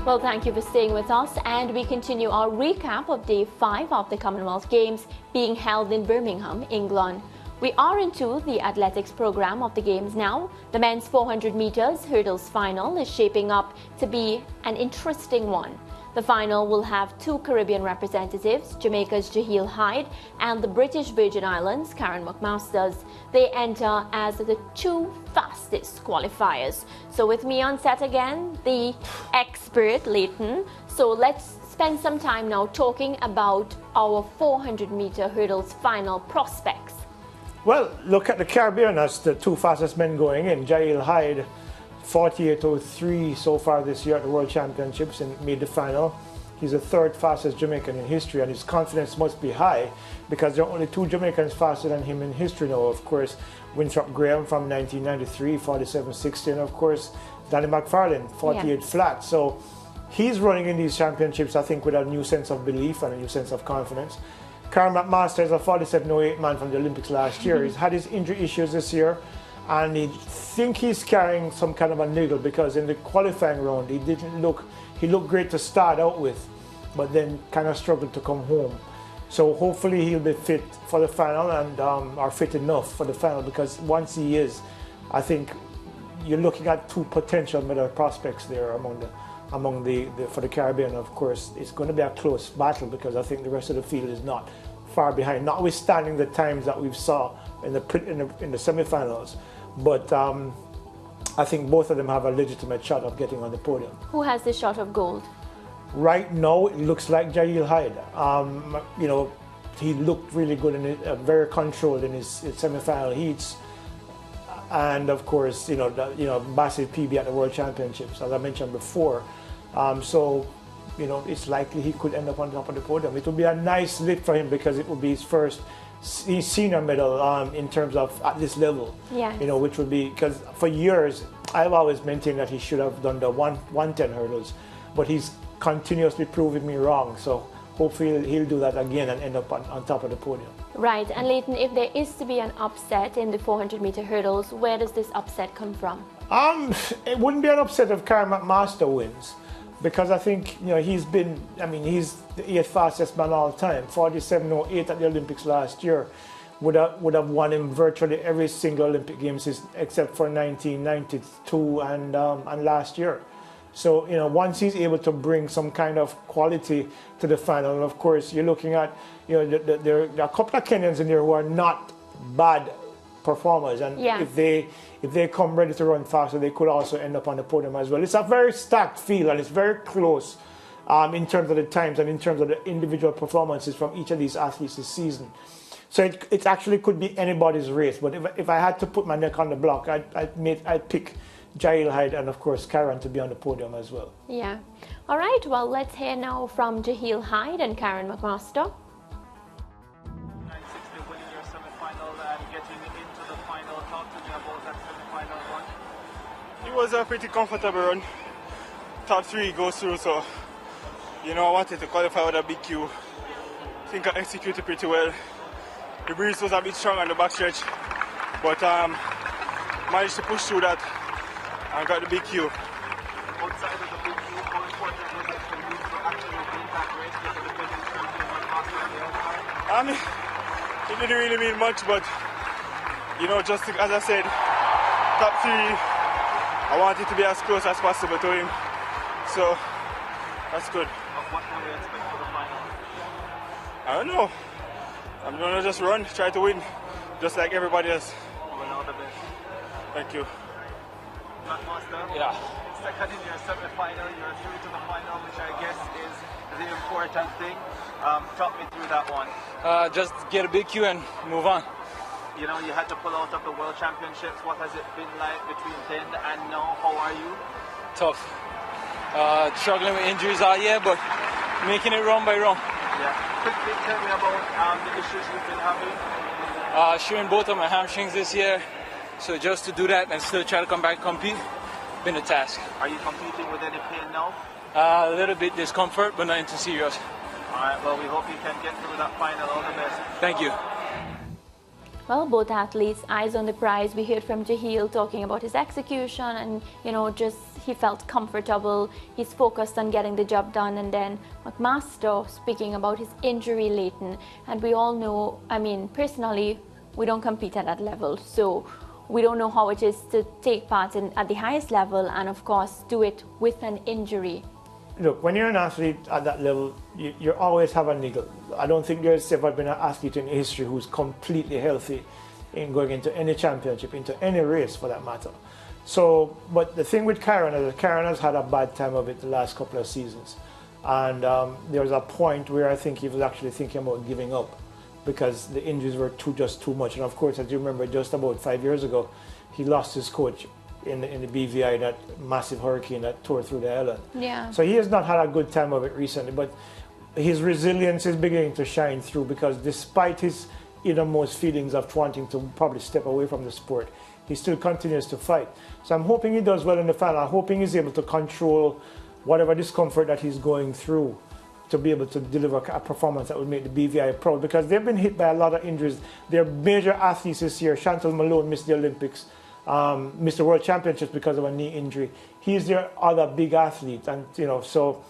Well, thank you for staying with us, and we continue our recap of Day 5 of the Commonwealth Games being held in Birmingham, England. We are into the athletics program of the Games now. The men's 400 meters hurdles final is shaping up to be an interesting one. The final will have two Caribbean representatives, Jamaica's Hyde and the British Virgin Islands, McMaster. They enter as the two fastest qualifiers. So with me on set again, the expert Leighton. So let's spend some time now talking about our 400-meter hurdles final prospects. Well, look at the Caribbean as the two fastest men going in. Hyde, 48.03 so far this year at the World Championships and made the final. He's the third fastest Jamaican in history, and his confidence must be high because there are only two Jamaicans faster than him in history now. Of course, Winthrop Graham from 1993, 47.60, and of course, Danny McFarlane, 48 flat. So he's running in these championships, I think, with a new sense of belief and a new sense of confidence. McMaster is a 47.08 man from the Olympics last year. He's had his injury issues this year, and I think he's carrying some kind of a niggle because in the qualifying round he looked great to start out with, but then kind of struggled to come home. So hopefully he'll be fit for the final and are fit enough for the final, because once he is, I think you're looking at two potential medal prospects there among the for the Caribbean. Of course, it's going to be a close battle because I think the rest of the field is not far behind, notwithstanding the times that we've saw in the semi-finals. But I think both of them have a legitimate shot of getting on the podium. Who has the shot of gold? Right now, it looks like Hyde. You know, he looked really good and very controlled in his semi-final heats. And of course, massive PB at the World Championships, as I mentioned before. So, it's likely he could end up on top of the podium. It would be a nice lift for him because it would be his first senior medal in terms of at this level. Yes. Which would be, because for years I've always maintained that he should have done the 110 hurdles, but he's continuously proving me wrong. So hopefully he'll do that again and end up on top of the podium. Right, and Leighton, if there is to be an upset in the 400-meter hurdles, where does this upset come from? It wouldn't be an upset if McMaster wins, because I think he's the 8th fastest man all time. 47.08 at the Olympics last year would have won him virtually every single Olympic Games except for 1992 and last year. So once he's able to bring some kind of quality to the final, and of course you're looking at there are a couple of Kenyans in there who are not bad performers, and if they come ready to run faster, they could also end up on the podium as well. It's a very stacked field and it's very close in terms of the times and in terms of the individual performances from each of these athletes this season. So it actually could be anybody's race. But if I had to put my neck on the block, I'd pick Hyde and of course Karen to be on the podium as well. Yeah. All right. Well, let's hear now from Hyde and Karen McMaster. It was a pretty comfortable run. Top 3 goes through, so I wanted to qualify with a big Q. I think I executed pretty well. The breeze was a bit strong on the backstretch, but managed to push through that and got the big Q. Outside of the big Q, how important was it for you to actually win that race with the defending champion McMaster on the outside? It didn't really mean much, but just as I said, top 3. I wanted to be as close as possible to him, so that's good. What do you expect for the final? I don't know. I'm going to just run, try to win, just like everybody else. Well, all the best. Thank you. McMaster? Yeah. Second in your semi-final, you're through to the final, which I guess is the important thing. Talk me through that one. Just get a big Q and move on. You had to pull out of the World Championships. What has it been like between then and now? How are you? Tough. Struggling with injuries all year, but making it round by round. Yeah. Quickly tell me about the issues you've been having. Shearing both of my hamstrings this year, so just to do that and still try to come back and compete, been a task. Are you competing with any pain now? A little bit discomfort, but nothing too serious. All right. Well, we hope you can get through that final. All the best. Thank you. Well, both athletes, eyes on the prize. We heard from Jahil talking about his execution and, just he felt comfortable, he's focused on getting the job done. And then McMaster speaking about his injury latent, and we all know, I mean, personally, we don't compete at that level, so we don't know how it is to take part at the highest level and of course do it with an injury. Look, when you're an athlete at that level, you always have a niggle. I don't think there's ever been an athlete in history who's completely healthy in going into any championship, into any race for that matter. So, but the thing with Kyron is that Kyron has had a bad time of it the last couple of seasons. And there was a point where I think he was actually thinking about giving up because the injuries were just too much. And of course, as you remember, just about 5 years ago, he lost his coach in the BVI, that massive hurricane that tore through the island. Yeah. So he has not had a good time of it recently, but his resilience is beginning to shine through because despite his innermost feelings of wanting to probably step away from the sport, he still continues to fight. So I'm hoping he does well in the final. I'm hoping he's able to control whatever discomfort that he's going through to be able to deliver a performance that will make the BVI proud because they've been hit by a lot of injuries. They're major athletes this year. Chantal Malone missed the Olympics. Mr. World Championships because of a knee injury. He's their other big athlete, and so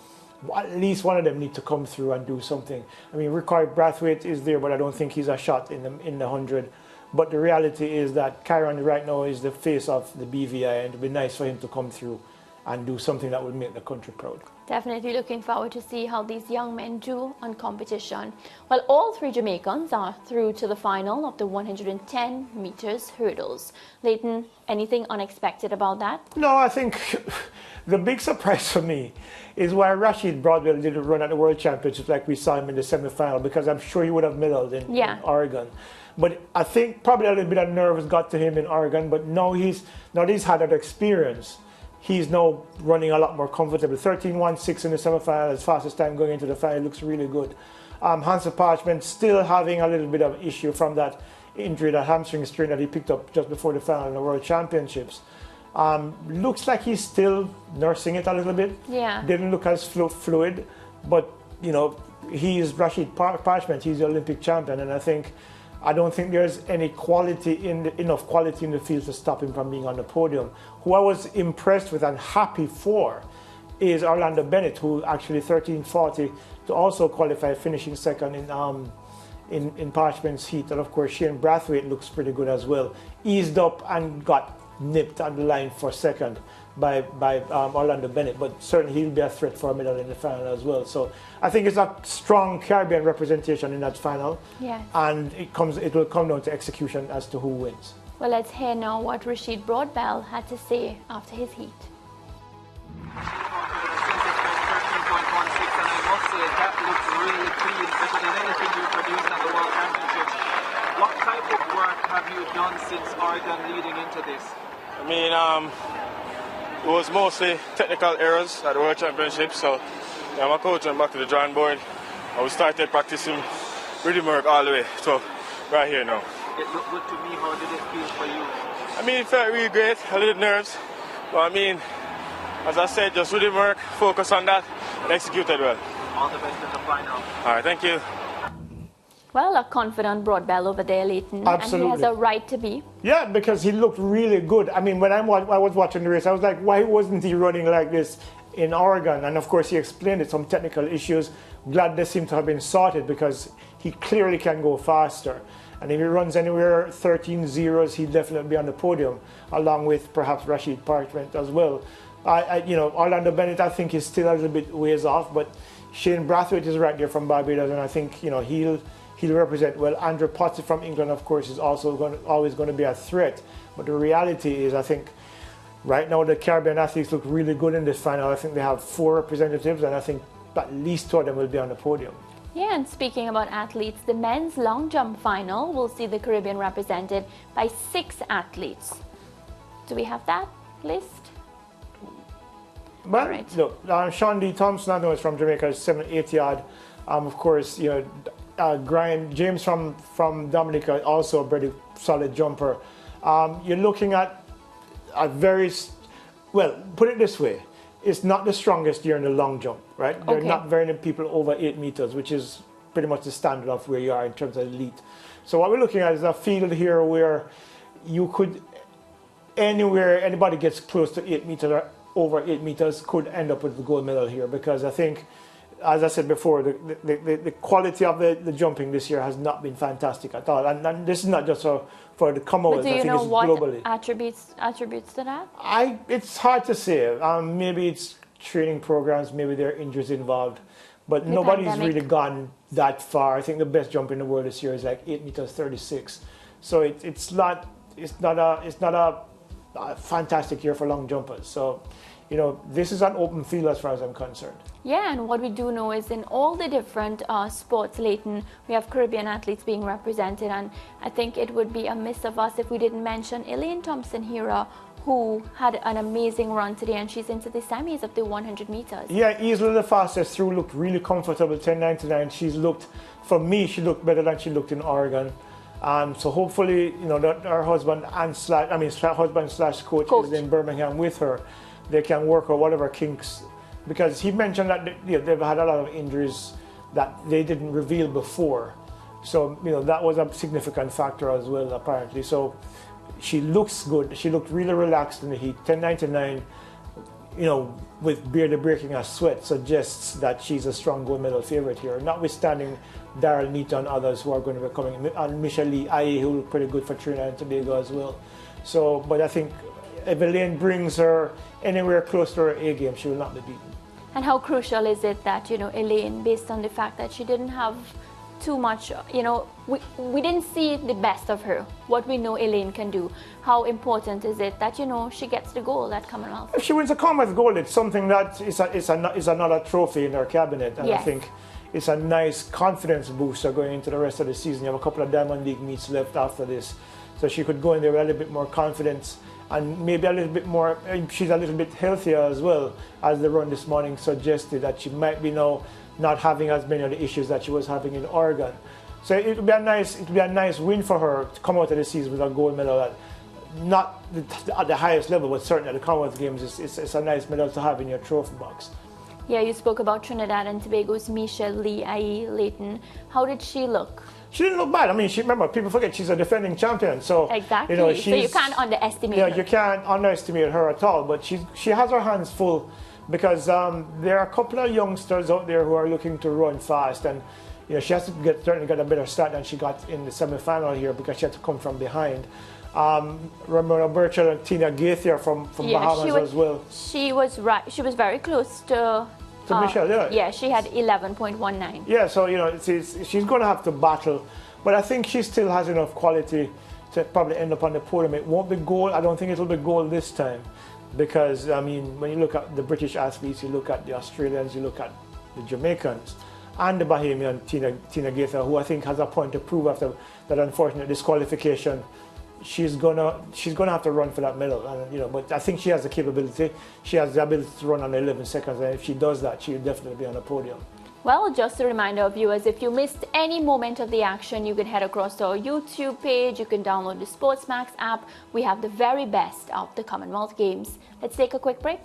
at least one of them need to come through and do something. I mean, Ricky Brathwaite is there, but I don't think he's a shot in the 100. But the reality is that Kyron right now is the face of the BVI, and it'd be nice for him to come through and do something that would make the country proud. Definitely looking forward to see how these young men do on competition. Well, all three Jamaicans are through to the final of the 110 meters hurdles. Leighton, anything unexpected about that? No, I think the big surprise for me is why Rashid Broadwell didn't run at the World Championships like we saw him in the semi-final, because I'm sure he would have medaled in Oregon. But I think probably a little bit of nerves got to him in Oregon, but now he's had that experience. He's now running a lot more comfortable. 13.16 in the semi-final, his fastest time going into the final. Looks really good. Hansa Parchment still having a little bit of issue from that injury, that hamstring strain that he picked up just before the final in the World Championships. Looks like he's still nursing it a little bit. Yeah. Didn't look as fluid, but he is Rashid Parchment. He's the Olympic champion, and I don't think there's any enough quality in the field to stop him from being on the podium. Who I was impressed with and happy for is Orlando Bennett, who actually 13:40 to also qualify, finishing second in Parchment's heat. And of course, Shane Brathwaite looks pretty good as well. Eased up and got nipped on the line for second by Orlando Bennett, but certainly he'll be a threat for a medal in the final as well. So I think it's a strong Caribbean representation in that final. Yes. And it will come down to execution as to who wins. Well, let's hear now what Rashid Broadbell had to say after his heat. That looks really clean, better than anything you produced at the World Championships. What type of work have you done since Oregon leading into this? I mean, it was mostly technical errors at the World Championships, so my coach went back to the drawing board and we started practicing rhythm work all the way to right here now. It looked good to me. How did it feel for you? I mean, it felt really great, a little nerves, but I mean, as I said, just rhythm work, focus on that, and executed well. All the best in the final. All right, thank you. Well, a confident Broadbell over there, Leighton. Absolutely. And he has a right to be. Yeah, because he looked really good. I mean, when I was watching the race, I was like, why wasn't he running like this in Oregon? And of course, he explained it, some technical issues. Glad they seem to have been sorted because he clearly can go faster. And if he runs anywhere 13 zeros, he'd definitely be on the podium, along with perhaps Rashid Parchment as well. Orlando Bennett, I think, is still a little bit ways off, but Shane Brathwaite is right there from Barbados, and I think he'll represent well. Andrew Potts from England, of course, is also always going to be a threat. But the reality is, I think right now the Caribbean athletes look really good in this final. I think they have 4 representatives, and I think at least 2 of them will be on the podium. Yeah, and speaking about athletes, the men's long jump final will see the Caribbean represented by 6 athletes. Do we have that list? Well, right. Look, Sean D. Thompson, I know is from Jamaica, 7-8 yard. Of course, Brian James from Dominica, also a very solid jumper. You're looking at a very, put it this way, it's not the strongest year in the long jump, right? There are not very many people over 8 meters, which is pretty much the standard of where you are in terms of elite. So what we're looking at is a field here where you could, anybody gets close to 8 meters over 8 meters could end up with the gold medal here, because I think, as I said before, the quality of the jumping this year has not been fantastic at all. And this is not just for the Commonwealth. But do you know what attributes to that? It's hard to say. Maybe it's training programs, maybe there are injuries involved. But nobody's really gone that far. I think the best jump in the world this year is like 8 meters 36. So it's not a fantastic year for long jumpers. So, you know, this is an open field as far as I'm concerned. Yeah, and what we do know is in all the different sports, Leighton, we have Caribbean athletes being represented, and I think it would be amiss of us if we didn't mention Elaine Thompson-Hera, who had an amazing run today, and she's into the semis of the 100 meters. Yeah, easily the fastest through, looked really comfortable, 10.99. For me, she looked better than she looked in Oregon. So hopefully, you know, that her husband slash coach is in Birmingham with her. They can work out whatever kinks, because he mentioned that they've had a lot of injuries that they didn't reveal before. So, you know, that was a significant factor as well, apparently. So she looks good. She looked really relaxed in the heat. 10.99, you know, with barely breaking a sweat, suggests that she's a strong gold medal favorite here, notwithstanding Daryl Neaton and others who are going to be coming, and Michelle Lee Aye, who look pretty good for Trinidad and Tobago as well. So, but I think if Elaine brings her anywhere close to her A game, she will not be beaten. And how crucial is it that, you know, Elaine, based on the fact that she didn't have too much, you know, we didn't see the best of her, what we know Elaine can do. How important is it that, you know, she gets the gold at Commonwealth? If she wins a Commonwealth gold, it's something that is another trophy in her cabinet. And yes. I think it's a nice confidence booster going into the rest of the season. You have a couple of Diamond League meets left after this. So she could go in there with a little bit more confidence, and maybe a little bit more, she's a little bit healthier as well, as the run this morning suggested, that she might be now not having as many of the issues that she was having in Oregon. So it would be a nice win for her to come out of the season with a gold medal at not at the highest level, but certainly at the Commonwealth Games. It's a nice medal to have in your trophy box. Yeah, you spoke about Trinidad and Tobago's Michelle Lee Aye Leighton. How did she look? She didn't look bad. I mean, remember, people forget she's a defending champion. So, exactly. You know, so you can't underestimate her. You can't underestimate her at all. But she has her hands full, because there are a couple of youngsters out there who are looking to run fast. And, you know, she has to certainly get a better start than she got in the semi-final here, because she had to come from behind. Ramona Burchell and Tina Gaither from Bahamas as well. She was right. She was very close to Michelle, yeah. Yeah, she had 11.19. Yeah, so, you know, she's going to have to battle. But I think she still has enough quality to probably end up on the podium. It won't be gold. I don't think it'll be gold this time. Because, I mean, when you look at the British athletes, you look at the Australians, you look at the Jamaicans, and the Bahamian Tina Gaither, who I think has a point to prove after that unfortunate disqualification. She's gonna have to run for that medal, and, you know, but I think she has the capability. She has the ability to run under 11 seconds, and if she does that, she'll definitely be on the podium. Well, just a reminder of viewers, if you missed any moment of the action, you can head across to our YouTube page. You can download the SportsMax app. We have the very best of the Commonwealth Games. Let's take a quick break.